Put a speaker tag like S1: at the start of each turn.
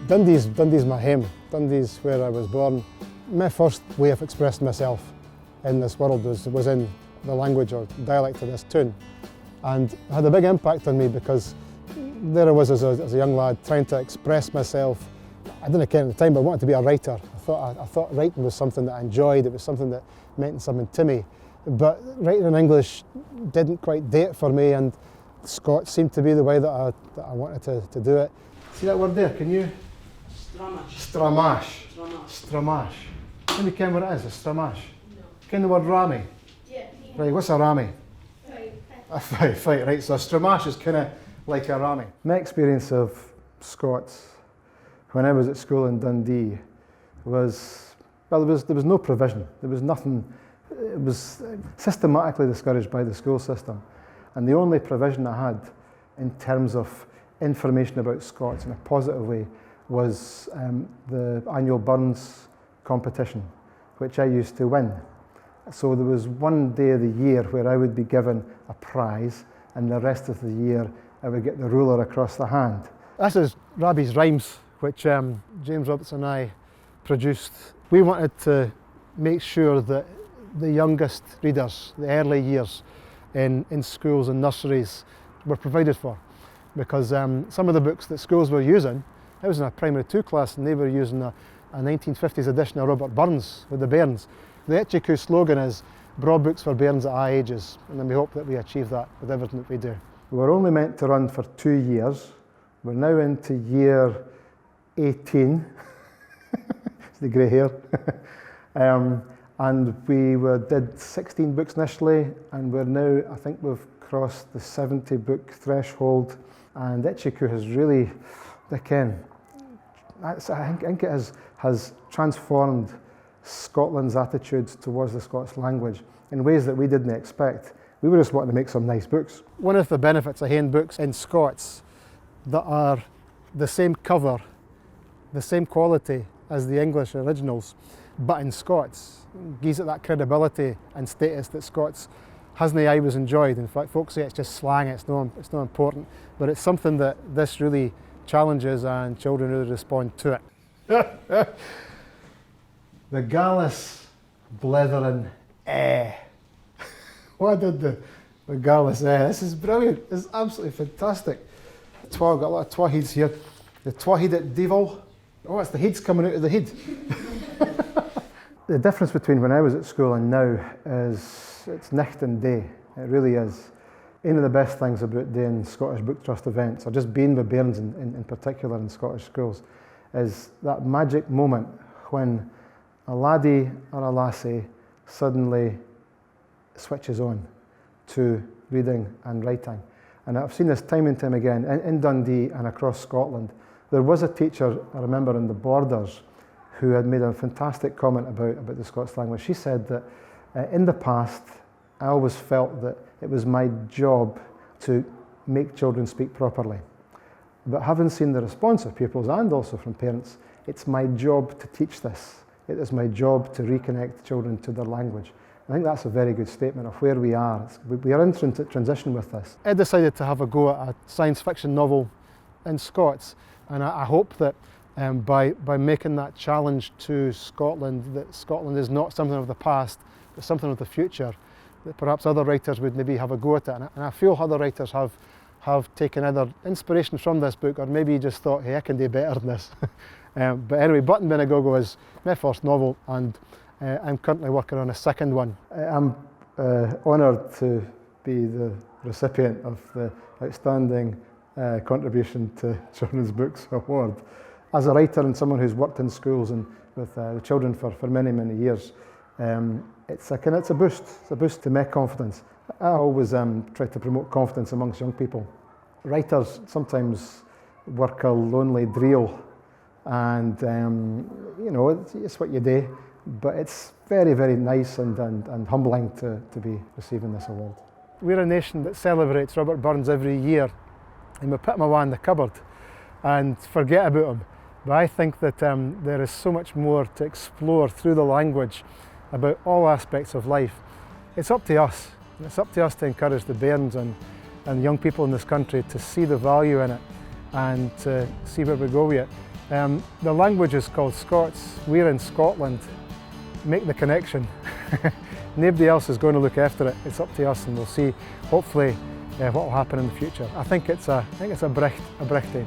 S1: Dundee's my home. Dundee's where I was born. My first way of expressing myself in this world was in the language or dialect of this tune, and it had a big impact on me because there I was as a young lad trying to express myself. I didn't care at the time, but I wanted to be a writer. I thought writing was something that I enjoyed. It was something that meant something to me. But writing in English didn't quite do it for me, and Scots seemed to be the way that I wanted to do it. See that word there? Can you? Stramash. Stramash. Can you ken what it is? A stramash. No. Ken the word rammy? Yeah. Right. What's a rammy? A fight. Right. So a stramash is kind of like a rammy. My experience of Scots when I was at school in Dundee was, well, there was no provision. There was nothing. It was systematically discouraged by the school system, and the only provision I had in terms of information about Scots in a positive way was the annual Burns competition, which I used to win. So there was one day of the year where I would be given a prize, and the rest of the year I would get the ruler across the hand. This is Rabbie's Rhymes, which James Robertson and I produced. We wanted to make sure that the youngest readers, the early years in schools and nurseries were provided for, because some of the books that schools were using, I was in a primary 2 class and they were using a 1950s edition of Robert Burns with the bairns. The Itchy Coo slogan is broad books for bairns at all ages, and then we hope that we achieve that with everything that we do. We were only meant to run for 2 years. We're now into year 18. It's the grey hair. And we did 16 books initially, and we're now, I think we've crossed the 70 book threshold, and Itchy Coo has really, I think it has transformed Scotland's attitudes towards the Scots language in ways that we didn't expect. We were just wanting to make some nice books. One of the benefits of having books in Scots that are the same cover, the same quality as the English originals, but in Scots, gives it that credibility and status that Scots hasn't always enjoyed. In fact, folks say it's just slang, it's not important, but it's something that this really challenges and children really respond to it. The Gallus blethering What did the Gallus This is brilliant, it's absolutely fantastic. I've got a lot of twaheeds here. The twaheed at Devil. Oh, it's the heads coming out of the head. The difference between when I was at school and now is it's night and day. It really is. One of the best things about doing Scottish Book Trust events, or just being with bairns in particular in Scottish schools, is that magic moment when a laddie or a lassie suddenly switches on to reading and writing. And I've seen this time and time again in Dundee and across Scotland. There was a teacher, I remember, in the Borders who had made a fantastic comment about the Scots language. She said that in the past, I always felt that it was my job to make children speak properly. But having seen the response of pupils and also from parents, it's my job to teach this. It is my job to reconnect children to their language. I think that's a very good statement of where we are. We are in transition with this. I decided to have a go at a science fiction novel in Scots, and I hope that by making that challenge to Scotland, that Scotland is not something of the past, but something of the future, that perhaps other writers would maybe have a go at it. And I feel other writers have taken either inspiration from this book or maybe just thought, hey, I can do better than this. But anyway, Button Bin a Go-Go is my first novel, and I'm currently working on a second one. I'm honoured to be the recipient of the Outstanding Contribution to Children's Books Award. As a writer and someone who's worked in schools and with the children for many, many years, it's a boost. It's a boost to my confidence. I always try to promote confidence amongst young people. Writers sometimes work a lonely drill, and it's what you do. But it's very, very nice and humbling to be receiving this award. We're a nation that celebrates Robert Burns every year, and we put him away in the cupboard and forget about him. But I think that there is so much more to explore through the language about all aspects of life. It's up to us. It's up to us to encourage the bairns and young people in this country to see the value in it and to see where we go with it. The language is called Scots. We're in Scotland. Make the connection. Nobody else is going to look after it. It's up to us, and we'll see, hopefully, what will happen in the future. I think it's a Brecht time.